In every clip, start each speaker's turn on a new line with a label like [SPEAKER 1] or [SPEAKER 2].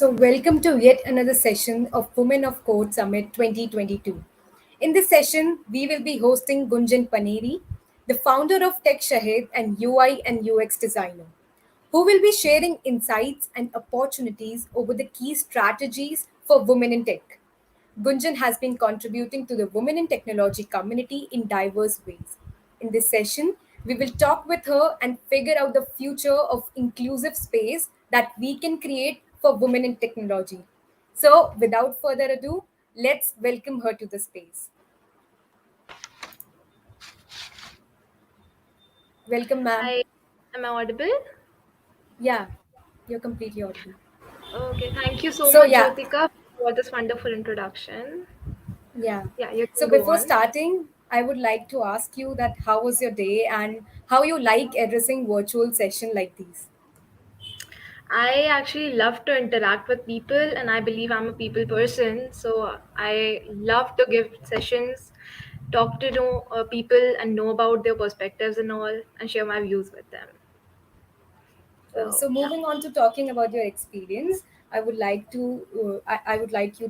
[SPEAKER 1] Welcome to yet another session of Women of Code Summit 2022. In this session, we will be hosting Gunjan Paneri, the founder of Tech Shahid and UI and UX designer, who will be sharing insights and opportunities over the key strategies for women in tech. Gunjan has been contributing to the women in technology community in diverse ways. In this session, we will talk with her and figure out the future of inclusive space that we can create for women in technology. So, without further ado, let's welcome her to the space. Welcome, ma'am.
[SPEAKER 2] Hi, am I audible?
[SPEAKER 1] Yeah, you're completely audible.
[SPEAKER 2] Okay, thank you so
[SPEAKER 1] So,
[SPEAKER 2] much,
[SPEAKER 1] yeah,
[SPEAKER 2] Jyotika, for this wonderful introduction.
[SPEAKER 1] yeah.
[SPEAKER 2] Yeah, you
[SPEAKER 1] So,
[SPEAKER 2] can go
[SPEAKER 1] before
[SPEAKER 2] on.
[SPEAKER 1] starting, I would like to ask you that how was your day and how you like addressing virtual session like these.
[SPEAKER 2] I actually love to interact with people, and I believe I'm a people person. So I love to give sessions, talk to know people, and know about their perspectives and all, and share my views with them. So
[SPEAKER 1] So
[SPEAKER 2] yeah,
[SPEAKER 1] moving on to talking about your experience, I would like you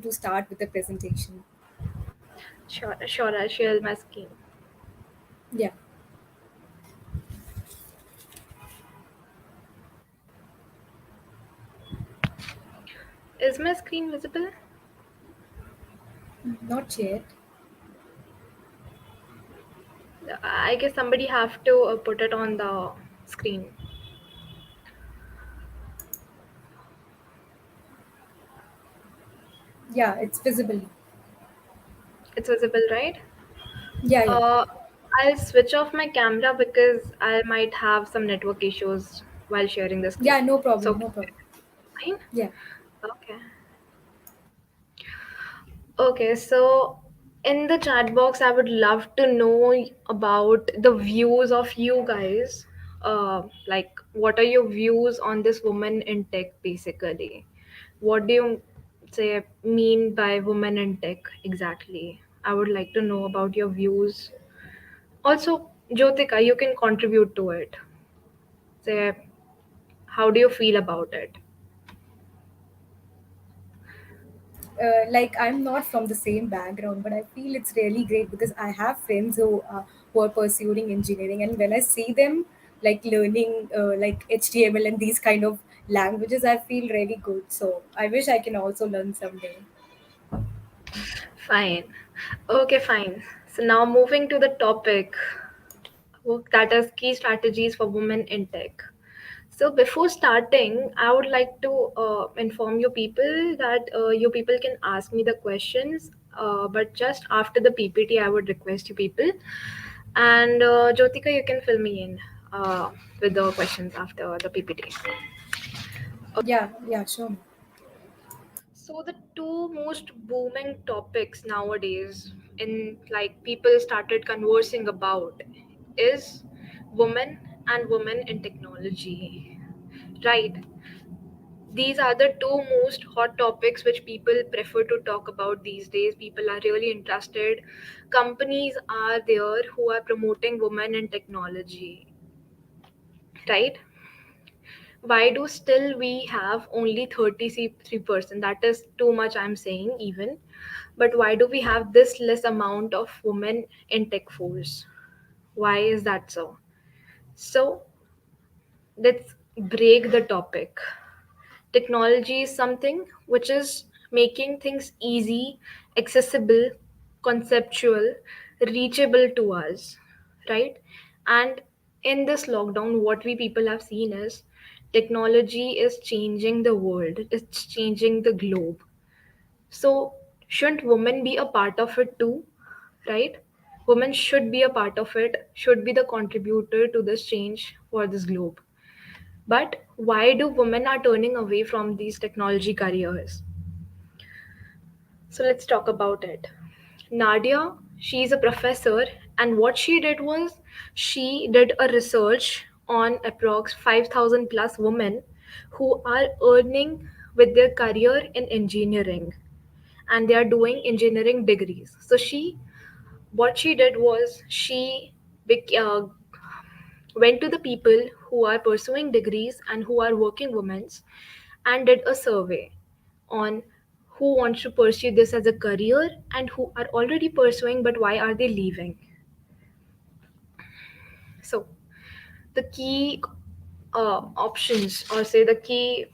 [SPEAKER 1] to start with the presentation.
[SPEAKER 2] sure, I'll share my screen.
[SPEAKER 1] Yeah,
[SPEAKER 2] Is my screen visible?
[SPEAKER 1] not yet.
[SPEAKER 2] I guess somebody have to put it on the screen.
[SPEAKER 1] Yeah, it's visible.
[SPEAKER 2] It's visible, right?
[SPEAKER 1] Yeah, yeah,
[SPEAKER 2] Uh, I'll switch off my camera because I might have some network issues while sharing the
[SPEAKER 1] yeah.
[SPEAKER 2] screen.
[SPEAKER 1] No
[SPEAKER 2] So,
[SPEAKER 1] problem, no problem.
[SPEAKER 2] fine.
[SPEAKER 1] Yeah,
[SPEAKER 2] Okay. Okay, so in the chat box, I would love to know about the views of you guys. Like, what are your views on this woman in tech, basically? What do you say mean by woman in tech exactly? I would like to know about your views. Also, Jyotika, you can contribute to it. Say, how do you feel about it?
[SPEAKER 1] like I'm not from the same background, but I feel it's really great because I have friends who are pursuing engineering, and when I see them like learning like HTML and these kind of languages, I feel really good. So I wish I can also learn someday.
[SPEAKER 2] Fine. Okay, fine. So now moving to the topic, that is key strategies for women in tech. So before starting, I would like to inform you people that you people can ask me the questions, but just after the PPT, I would request you people. And Jyotika, you can fill me in with the questions after the PPT.
[SPEAKER 1] Yeah, yeah, sure.
[SPEAKER 2] So the two most booming topics nowadays in like people started conversing about is women and women in technology. Right. These are the two most hot topics which people prefer to talk about these days. People are really interested. Companies are there who are promoting women in technology. Right? Why do still we have only 33%? That is too much, I'm saying, even. But why do we have this less amount of women in tech force? Why is that so? So let's break the topic. Technology is something which is making things easy, accessible, conceptual, reachable to us, right? And in this lockdown, what we people have seen is technology is changing the world, it's changing the globe. So, shouldn't women be a part of it too, right? Women should be a part of it, should be the contributor to this change for this globe. But why do women are turning away from these technology careers? So let's talk about it. Nadia, she's a professor, and what she did was she did a research on approx 5,000 plus women who are earning with their career in engineering, and they are doing engineering degrees. So what she did was she went to the people who are pursuing degrees and who are working women and did a survey. on who wants to pursue this as a career and who are already pursuing, but why are they leaving. So the key options, or say the key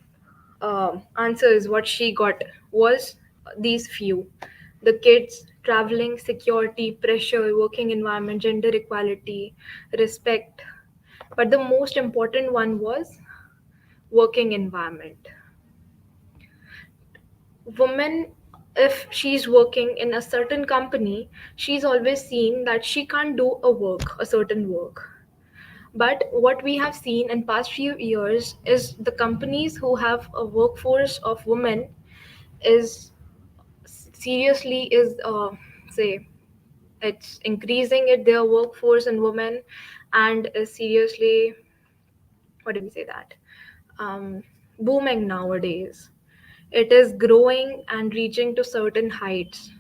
[SPEAKER 2] answers what she got was these few: the kids, traveling, security, pressure, working environment, gender equality, respect. But the most important one was working environment. Woman, if she's working in a certain company, she's always seen that she can't do a certain work. But what we have seen in past few years is the companies who have a workforce of women is seriously is say it's increasing it their workforce in women, and is seriously, what do we say that, um, booming nowadays. It is growing and reaching to certain heights.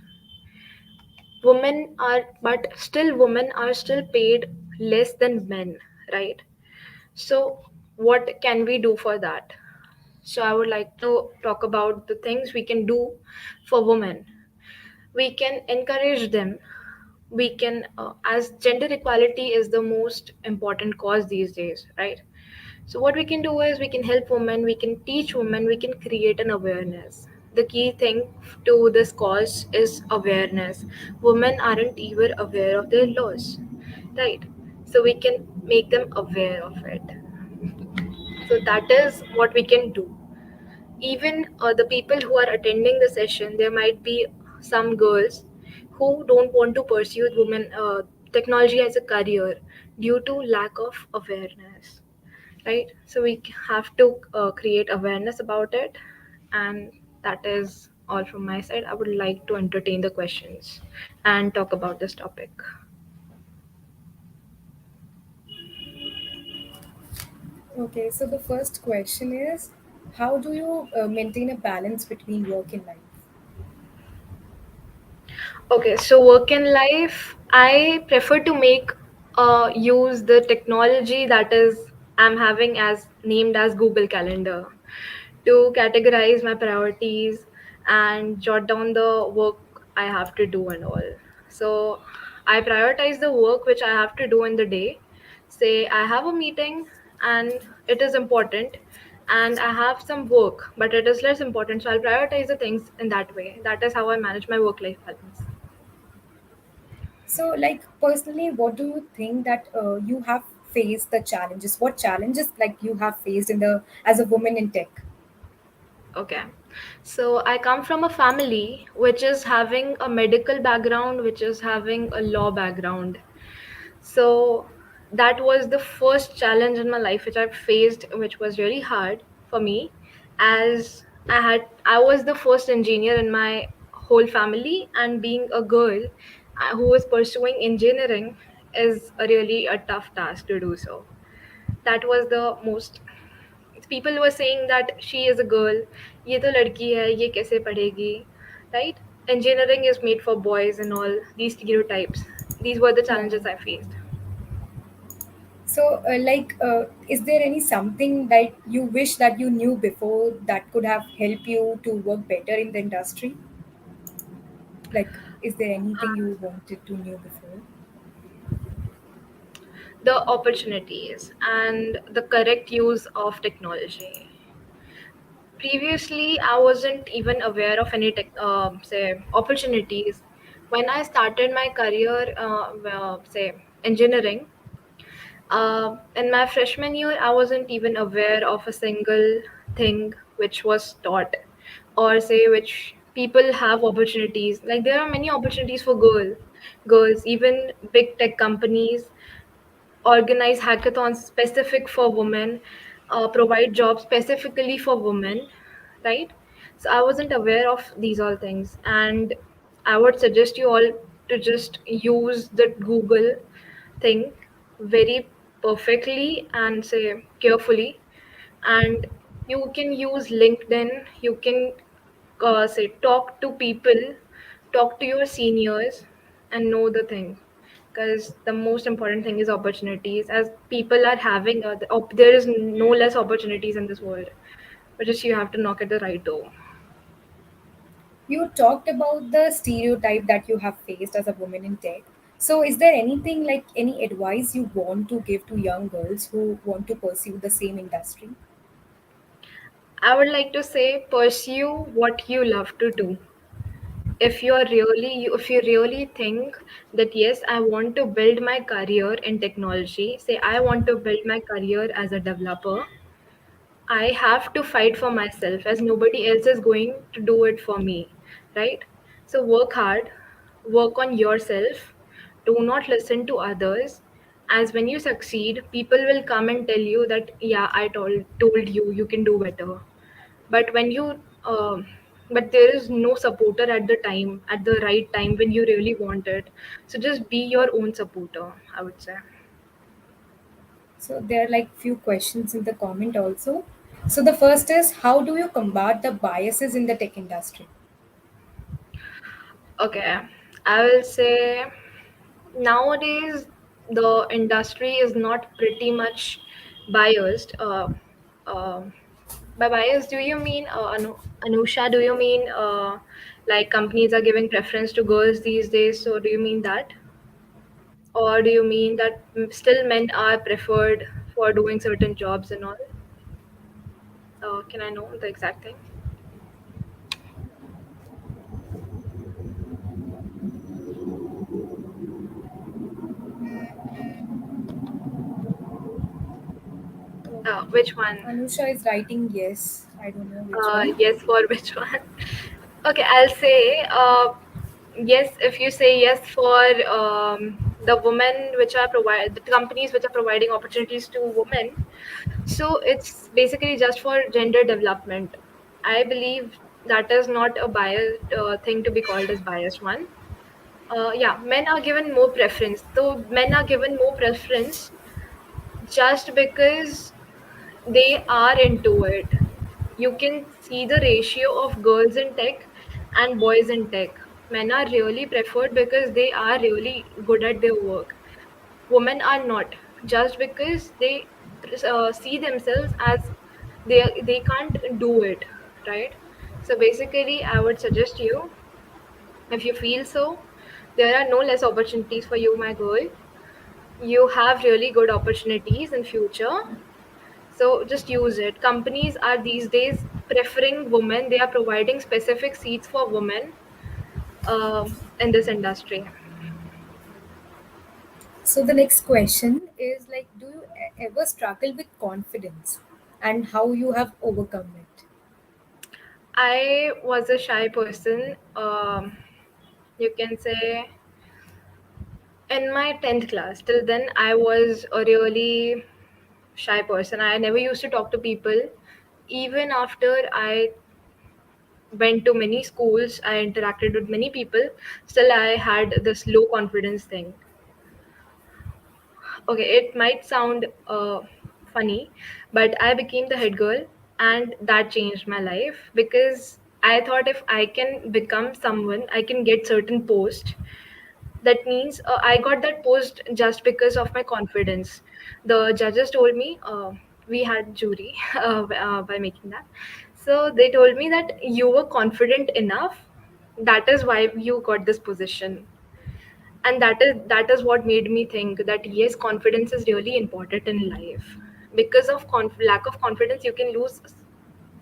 [SPEAKER 2] Women are, but still women are still paid less than men, right? So what can we do for that? So I would like to talk about the things we can do for women. We can encourage them. We can, as gender equality is the most important cause these days, right? So what we can do is we can help women, we can teach women, we can create an awareness. The key thing to this cause is awareness. Women aren't even aware of their laws, right? So we can make them aware of it. So that is what we can do. Even the people who are attending the session, there might be some girls who don't want to pursue women technology as a career due to lack of awareness, right? So we have to create awareness about it. And that is all from my side. I would like to entertain the questions and talk about this topic.
[SPEAKER 1] Okay, so the first question is, how do you maintain a balance between work and life?
[SPEAKER 2] Okay, so work in life, I prefer to make use the technology that is I'm having as named as Google Calendar to categorize my priorities and jot down the work I have to do and all. So I prioritize the work which I have to do in the day. Say I have a meeting and it is important, and I have some work but it is less important. So I'll prioritize the things in that way. That is how I manage my work life balance.
[SPEAKER 1] So, like personally, what do you think that you have faced the challenges? What challenges like you have faced in the as a woman in tech?
[SPEAKER 2] Okay. So I come from a family which is having a medical background, which is having a law background. So that was the first challenge in my life which I faced, which was really hard for me, as I was the first engineer in my whole family, and being a girl who was pursuing engineering is a really a tough task to do so. That was the most, people were saying that she is a girl, ये तो लड़की है, ये कैसे पढ़ेगी, right? Engineering is made for boys and all these stereotypes. These were the
[SPEAKER 1] Yeah.
[SPEAKER 2] challenges I faced.
[SPEAKER 1] So, is there any something that you wish that you knew before that could have helped you to work better in the industry? Like, is there anything you wanted to know before?
[SPEAKER 2] The opportunities and the correct use of technology. Previously, I wasn't even aware of any say opportunities. When I started my career, say engineering, in my freshman year, I wasn't even aware of a single thing which was taught, or say which people have opportunities. Like there are many opportunities for girls, even big tech companies organize hackathons specific for women, provide jobs specifically for women, right? So I wasn't aware of these all things, and I would suggest you all to just use the Google thing very perfectly and say carefully. And you can use LinkedIn. You can say talk to people, talk to your seniors, and know the thing, because the most important thing is opportunities, as people are having there is no less opportunities in this world, but just you have to knock at the right door.
[SPEAKER 1] You talked about the stereotype that you have faced as a woman in tech. So, is there anything like any advice you want to give to young girls who want to pursue the same industry?
[SPEAKER 2] I would like to say pursue what you love to do. If you really think that yes, I want to build my career in technology, say I want to build my career as a developer, I have to fight for myself as nobody else is going to do it for me, right? So work hard, work on yourself, do not listen to others. As when you succeed, people will come and tell you that, yeah, I told you you can do better. But when you, but there is no supporter at the time, at the right time when you really want it. So just be your own supporter, I would say.
[SPEAKER 1] So, there are like few questions in the comment also. So, the first is, how do you combat the biases in the tech industry?
[SPEAKER 2] Okay, I will say nowadays the industry is not pretty much biased. Uh, by bias, do you mean Anusha? Do you mean like companies are giving preference to girls these days? So do you mean that, or do you mean that still men are preferred for doing certain jobs and all? Can I know the exact thing? Which one?
[SPEAKER 1] Anusha is writing yes. I don't know which one.
[SPEAKER 2] Yes, for which one? Okay, I'll say yes. If you say yes for the women which are provide the companies which are providing opportunities to women, so it's basically just for gender development. I believe that is not a biased thing to be called as biased one. Yeah, men are given more preference. So men are given more preference just because they are into it. You can see the ratio of girls in tech and boys in tech. Men are really preferred because they are really good at their work. Women are not, just because they see themselves as they can't do it, right? So basically, I would suggest you, if you feel so, there are no less opportunities for you, my girl. You have really good opportunities in future, so just use it. Companies are these days preferring women. They are providing specific seats for women in this industry.
[SPEAKER 1] So, the next question is like, do you ever struggle with confidence and how you have overcome it?
[SPEAKER 2] I was a shy person. You can say in my 10th class. Till then, I was a really shy person. I never used to talk to people. Even after I went to many schools, I interacted with many people, still I had this low confidence thing. Okay, it might sound funny, but I became the head girl, and that changed my life because I thought if I can become someone, I can get certain post. That means I got that post just because of my confidence. The judges told me, we had jury by making that. So they told me that you were confident enough. That is why you got this position, and that is what made me think that yes, confidence is really important in life. Because of lack of confidence, you can lose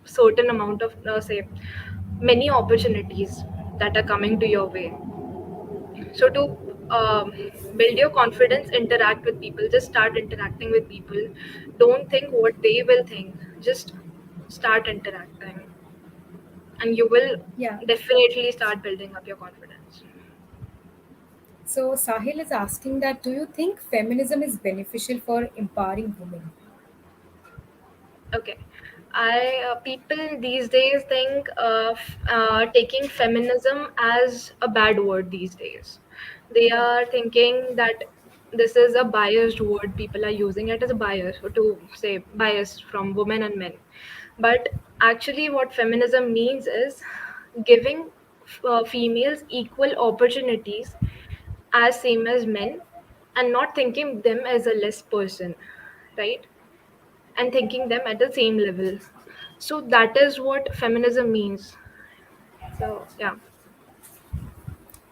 [SPEAKER 2] certain amount of say many opportunities that are coming to your way. So to build your confidence, interact with people. Just start interacting with people. Don't think what they will think. Just start interacting, and you will
[SPEAKER 1] Yeah.
[SPEAKER 2] definitely start building up your confidence.
[SPEAKER 1] So, Sahil is asking that, do you think feminism is beneficial for empowering women?
[SPEAKER 2] Okay. People these days think of taking feminism as a bad word these days. They
[SPEAKER 1] Yeah.
[SPEAKER 2] are thinking that this is a biased word. People are using it as a bias to say bias from women and men. But actually, what feminism means is giving females equal opportunities as same as men, and not thinking them as a less person, right? And thinking them at the same level. So that is what feminism means. So yeah.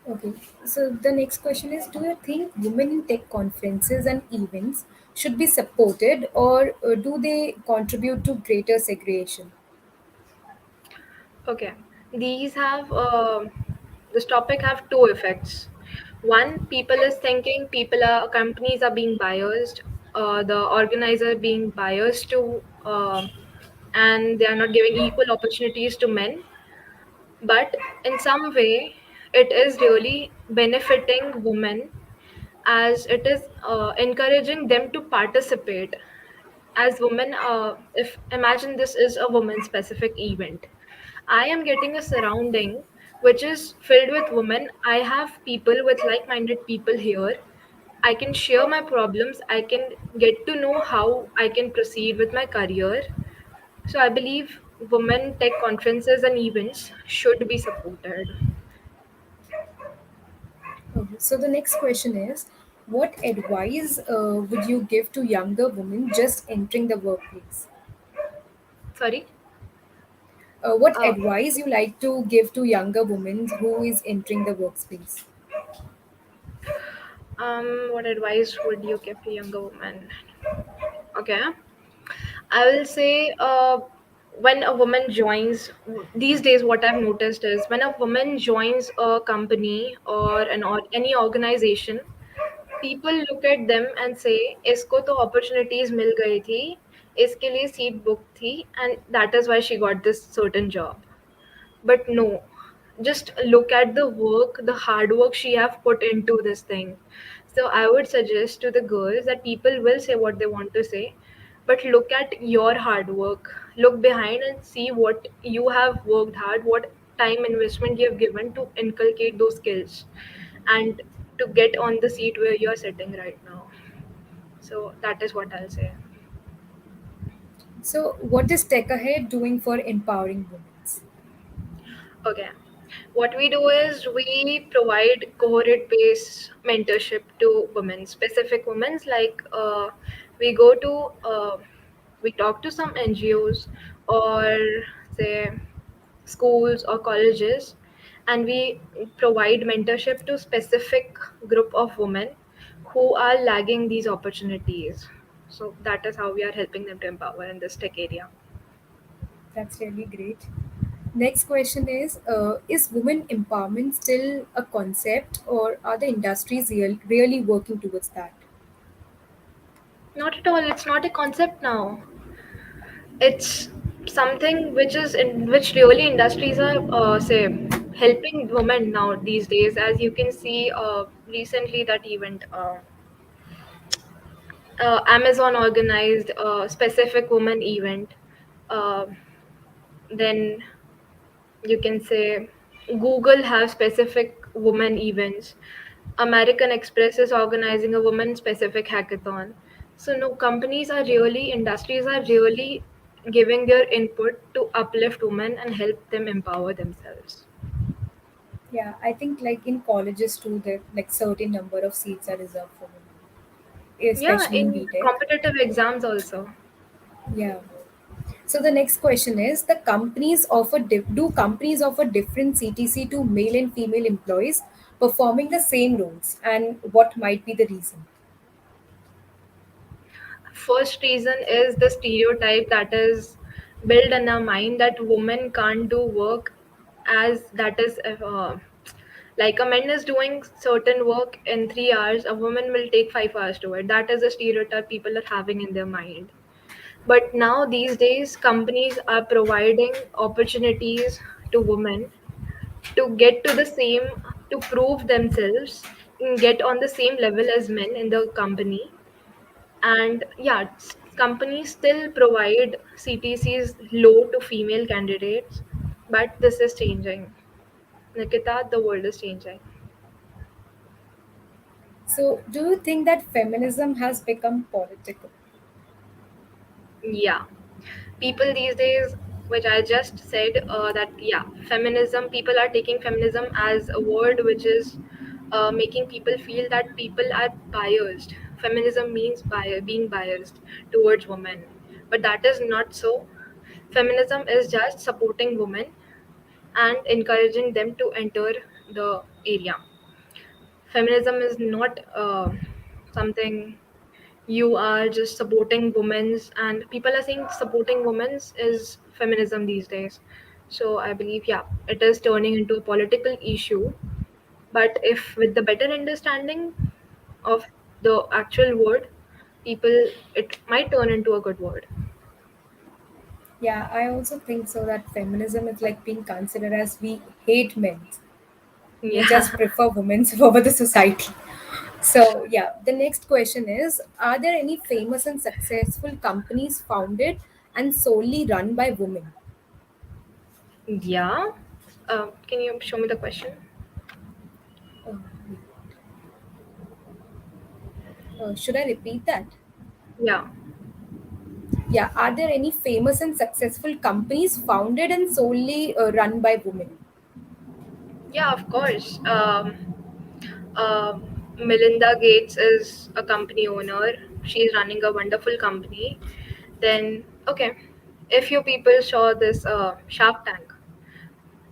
[SPEAKER 1] Okay. So the next question is, do you think women in tech conferences and events should be supported, or do they contribute to greater segregation?
[SPEAKER 2] Okay, these have this topic have two effects. One, people is thinking people are companies are being biased, the organizer being biased to, and they are not giving equal opportunities to men. But in some way, it is really benefiting women as it is encouraging them to participate as women. If imagine this is a woman specific event, I am getting a surrounding which is filled with women. I have people with like minded people here. I can share my problems. I can get to know how I can proceed with my career. So I believe women tech conferences and events should be supported.
[SPEAKER 1] Okay. So the next question is, what advice would you give to younger women just entering the workplace?
[SPEAKER 2] Sorry.
[SPEAKER 1] What
[SPEAKER 2] Uh,
[SPEAKER 1] advice you like to give to younger women who is entering the workspace?
[SPEAKER 2] what advice would you give to younger women? Okay. I will say, when a woman joins, these days, what I've noticed is when a woman joins a company or any organization, people look at them and say, "इसको तो opportunities मिल गई थी, इसके लिए seat booked थी, and that is why she got this certain job." But no, just look at the work, the hard work she have put into this thing. So I would suggest to the girls that people will say what they want to say, but look at your hard work. Look behind and see what you have worked hard, what time investment you have given to inculcate those skills and to get on the seat where you're sitting right now. So that is what I'll say.
[SPEAKER 1] So, what is Tech Ahead doing for empowering women?
[SPEAKER 2] Okay. What we do is we provide cohort-based mentorship to women, specific women. Like we go to, we talk to some NGOs or say schools or colleges, and we provide mentorship to specific group of women who are lagging these opportunities. So that is how we are helping them to empower in this tech area.
[SPEAKER 1] That's really great. Next question is women empowerment still a concept, or are the industries really working towards that?
[SPEAKER 2] Not at all. It's not a concept now. It's something which is in which really industries are say helping women now these days. As you can see, recently that event, Amazon organized a specific woman event. uh, then you can say Google have specific women events. American Express is organizing a women specific hackathon. So no, companies are really, industries are really giving their input to uplift women and help them empower themselves.
[SPEAKER 1] Yeah, I think like in colleges too, that like certain number of seats are reserved for women,
[SPEAKER 2] Yeah,
[SPEAKER 1] especially in
[SPEAKER 2] in
[SPEAKER 1] BTech.
[SPEAKER 2] competitive exams also.
[SPEAKER 1] Yeah. So the next question is, the companies offer do companies offer different CTC to male and female employees performing the same roles, and what might be the reason?
[SPEAKER 2] First reason is the stereotype that is built in our mind that women can't do work as that is like a man is doing certain work in 3 hours, a woman will take 5 hours to it. That is a stereotype people are having in their mind. But now these days, companies are providing opportunities to women to get to the same, to prove themselves, and get on the same level as men in the company. And yeah, companies still provide CTCs low to female candidates, but this is changing. Nikita, the world is changing.
[SPEAKER 1] So, do you think that feminism has become political?
[SPEAKER 2] Yeah, people these days, which I just said, that yeah, feminism, people are taking feminism as a word which is making people feel that people are biased. Feminism means being biased towards women, but that is not so. Feminism is just supporting women and encouraging them to enter the area. Feminism is not something you are just supporting women's, and people are saying supporting women's is feminism these days. So I believe, yeah, it is turning into a political issue. But if with the better understanding of the actual word, people, it might turn into a good word.
[SPEAKER 1] Yeah, I also think so that feminism is like being considered as we hate men. We
[SPEAKER 2] Yeah.
[SPEAKER 1] just prefer women over the society. So, yeah, the next question is, are there any famous and successful companies founded and solely run by women?
[SPEAKER 2] Yeah. Can you show me the question?
[SPEAKER 1] Uh, should I repeat that?
[SPEAKER 2] Yeah.
[SPEAKER 1] Yeah, are there any famous and successful companies founded and solely run by women?
[SPEAKER 2] Yeah, of course. uh, Melinda Gates is a company owner. She's running a wonderful company. Then, okay, if you people saw this Shark Tank,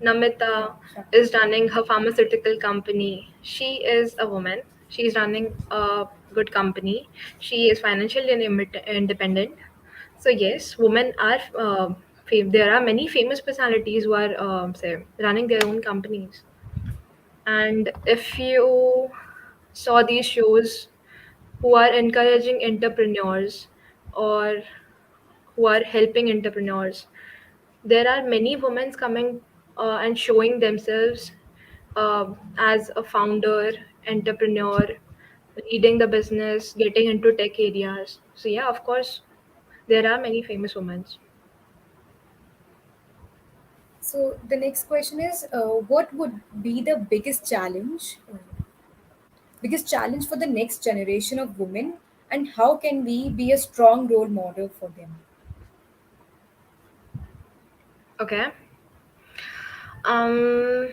[SPEAKER 1] Yeah,
[SPEAKER 2] Namita
[SPEAKER 1] sure.
[SPEAKER 2] is running her pharmaceutical company. She is a woman. She's running a good company. She is financially independent. So yes, women are. There are many famous personalities who are say running their own companies. And if you saw these shows who are encouraging entrepreneurs or who are helping entrepreneurs, there are many women coming and showing themselves as a founder, entrepreneur, leading the business, getting into tech areas. So yeah, of course, there are many famous women.
[SPEAKER 1] So the next question is, what would be the biggest challenge for the next generation of women, and how can we be a strong role model for them?
[SPEAKER 2] Okay. Um,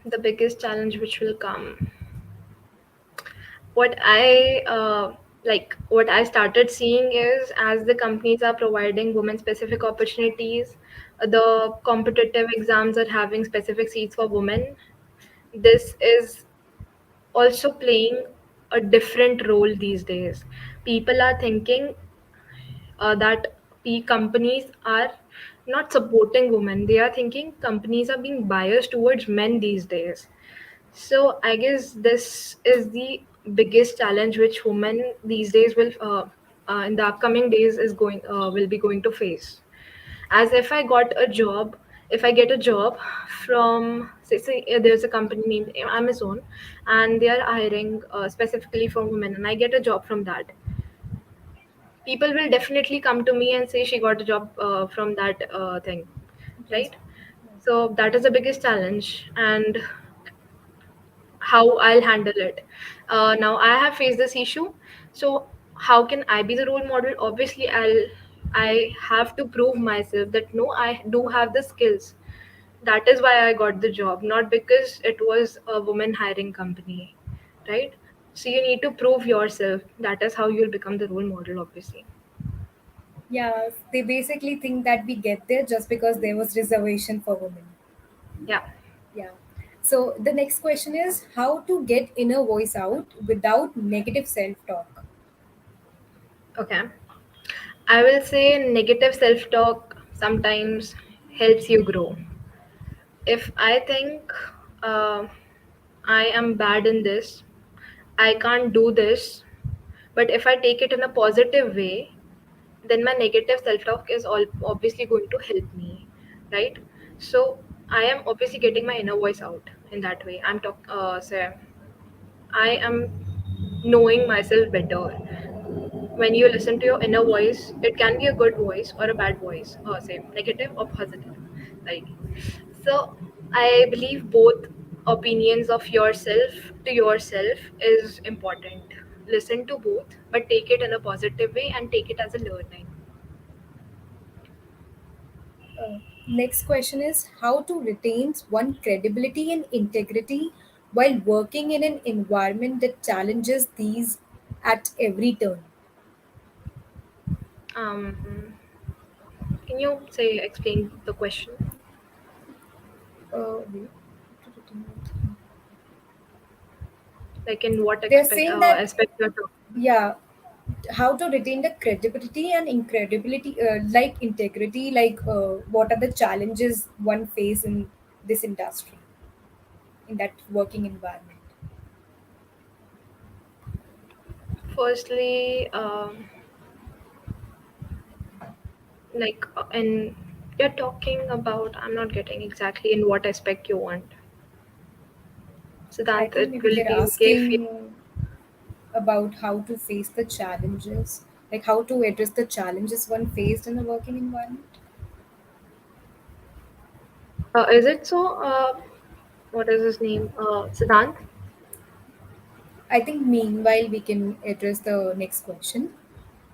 [SPEAKER 2] the biggest challenge which will come, what I what I started seeing is, as the companies are providing women specific opportunities, the competitive exams are having specific seats for women. This is also playing a different role these days. People are thinking that companies are not supporting women. They are thinking companies are being biased towards men these days. So I guess this is the biggest challenge which women these days will, in the upcoming days, is going will be going to face. As if I got a job, if I get a job from, say there's a company named Amazon, and they are hiring specifically for women, and I get a job from that, people will definitely come to me and say she got a job from that thing,
[SPEAKER 1] Yes.
[SPEAKER 2] right? So that is the biggest challenge, and how I'll handle it. Now I have faced this issue, so how can I be the role model? Obviously, I have to prove myself that no, I do have the skills. That is why I got the job, not because it was a woman hiring company, right? So you need to prove yourself. That is how you'll become the role model, obviously.
[SPEAKER 1] Yeah, they basically think that we get there just because there was reservation for women.
[SPEAKER 2] Yeah.
[SPEAKER 1] Yeah. So the next question is, how to get inner voice out without negative self-talk.
[SPEAKER 2] Okay. I will say negative self talk sometimes helps you grow. If I think uh, I am bad in this, I can't do this, but if I take it in a positive way, then my negative self talk is all obviously going to help me, right? So I am obviously getting my inner voice out in that way. Say I am knowing myself better. When you listen to your inner voice, it can be a good voice or a bad voice, or say negative or positive. Like, so I believe both opinions of yourself to yourself is important. Listen to both, but take it in a positive way and take it as a learning.
[SPEAKER 1] Uh, Next question is, how to retain one credibility and integrity while working in an environment that challenges these at every turn.
[SPEAKER 2] Can you say explain the question?
[SPEAKER 1] Wait.
[SPEAKER 2] Like in what
[SPEAKER 1] They're saying that,
[SPEAKER 2] aspect you're talking?
[SPEAKER 1] yeah, how to retain the credibility and incredibility, like integrity, like what are the challenges one face in this industry, in that working environment.
[SPEAKER 2] Firstly, and you're talking about, I'm not getting exactly in what aspect you want.
[SPEAKER 1] I
[SPEAKER 2] Siddhant,
[SPEAKER 1] think
[SPEAKER 2] it
[SPEAKER 1] maybe
[SPEAKER 2] will
[SPEAKER 1] they're
[SPEAKER 2] be okay if you.
[SPEAKER 1] asking about how to face the challenges, like how to address the challenges one faced in a working environment.
[SPEAKER 2] Is it so? What is his name? Siddhant?
[SPEAKER 1] I think meanwhile we can address the next question,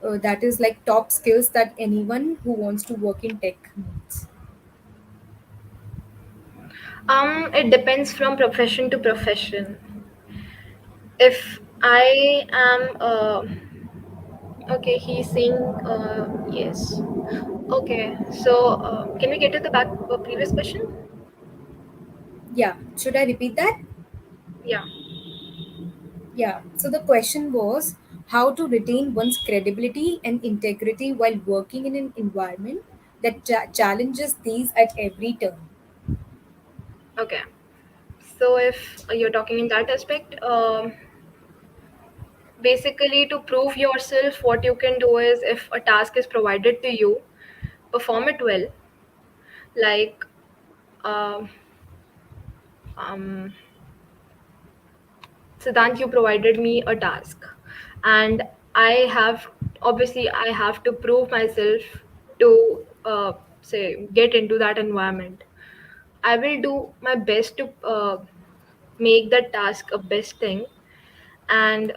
[SPEAKER 1] that is like top skills that anyone who wants to work in tech needs.
[SPEAKER 2] It depends from profession to profession. If I am, okay, he's saying, yes. Okay, so can we get to the back previous question?
[SPEAKER 1] Yeah, should I repeat that?
[SPEAKER 2] Yeah.
[SPEAKER 1] Yeah, so the question was how to retain one's credibility and integrity while working in an environment that challenges these at every turn.
[SPEAKER 2] Okay. So if you're talking in that aspect, basically to prove yourself, what you can do is if a task is provided to you, perform it well. Like, um, um, Siddhant, you provided me a task, and I have obviously I have to prove myself to say get into that environment. I will do my best to make that task a best thing and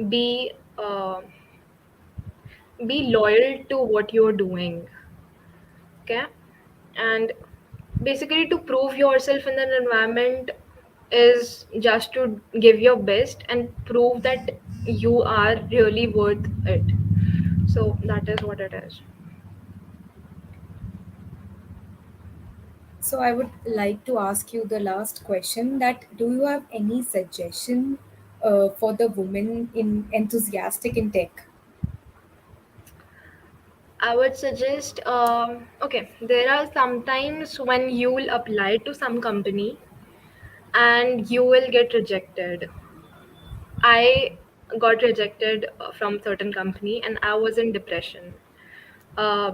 [SPEAKER 2] be uh, be loyal to what you're doing. Okay, and basically to prove yourself in an environment is just to give your best and prove that you are really worth it. So that is what it is.
[SPEAKER 1] So I would like to ask you the last question, that do you have any suggestion for the women in enthusiastic in tech?
[SPEAKER 2] I would suggest, okay, there are sometimes when you will apply to some company and you will get rejected. I got rejected from certain company and I was in depression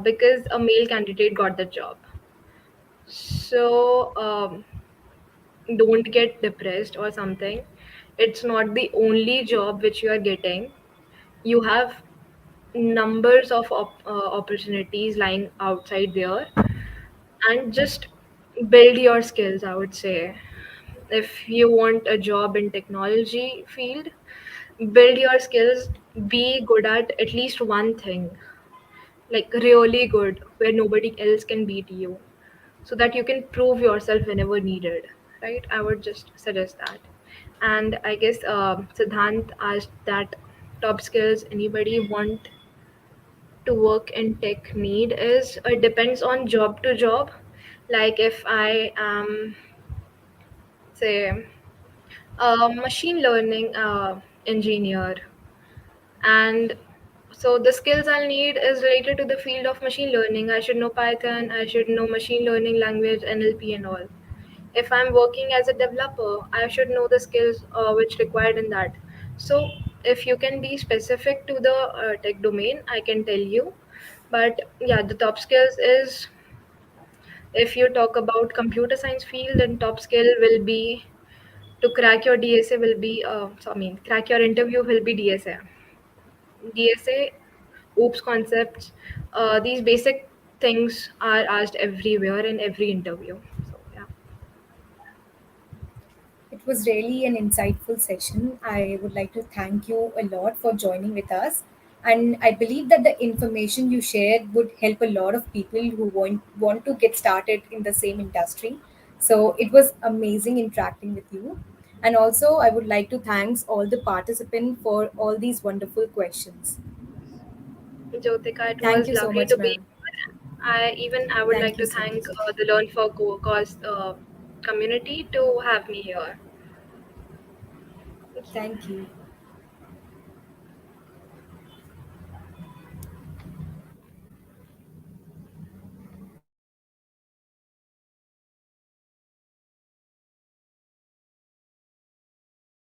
[SPEAKER 2] because a male candidate got the job. So don't get depressed or something. It's not the only job which you are getting. You have numbers of opportunities lying outside there, and just build your skills, I would say. If you want a job in technology field, build your skills, be good at least one thing, like really good, where nobody else can beat you, so that you can prove yourself whenever needed, right? I would just suggest that. And I guess Siddhant asked that top skills anybody want to work in tech need is, it depends on job to job. Like if I am, say, a machine learning engineer, and so the skills I'll need is related to the field of machine learning. I should know Python, I should know machine learning language, NLP and all. If I'm working as a developer, I should know the skills which required in that. So if you can be specific to the tech domain, I can tell you. But yeah, the top skills is, if you talk about computer science field, then top skill will be to crack your DSA will be so I mean crack your interview will be DSA, OOPS concepts. These basic things are asked everywhere in every interview. So yeah.
[SPEAKER 1] It was really an insightful session. I would like to thank you a lot for joining with us. And I believe that the information you shared would help a lot of people who want to get started in the same industry. So it was amazing interacting with you. And also, I would like to thank all the participants for all these wonderful questions.
[SPEAKER 2] Jyotika, it
[SPEAKER 1] Thank
[SPEAKER 2] was
[SPEAKER 1] you so
[SPEAKER 2] lovely
[SPEAKER 1] much,
[SPEAKER 2] to be
[SPEAKER 1] ma'am.
[SPEAKER 2] here. I would
[SPEAKER 1] Thank
[SPEAKER 2] like
[SPEAKER 1] you
[SPEAKER 2] to
[SPEAKER 1] so much.
[SPEAKER 2] thank the Learn for Cause community to have me here. Thank you.
[SPEAKER 1] Thank you.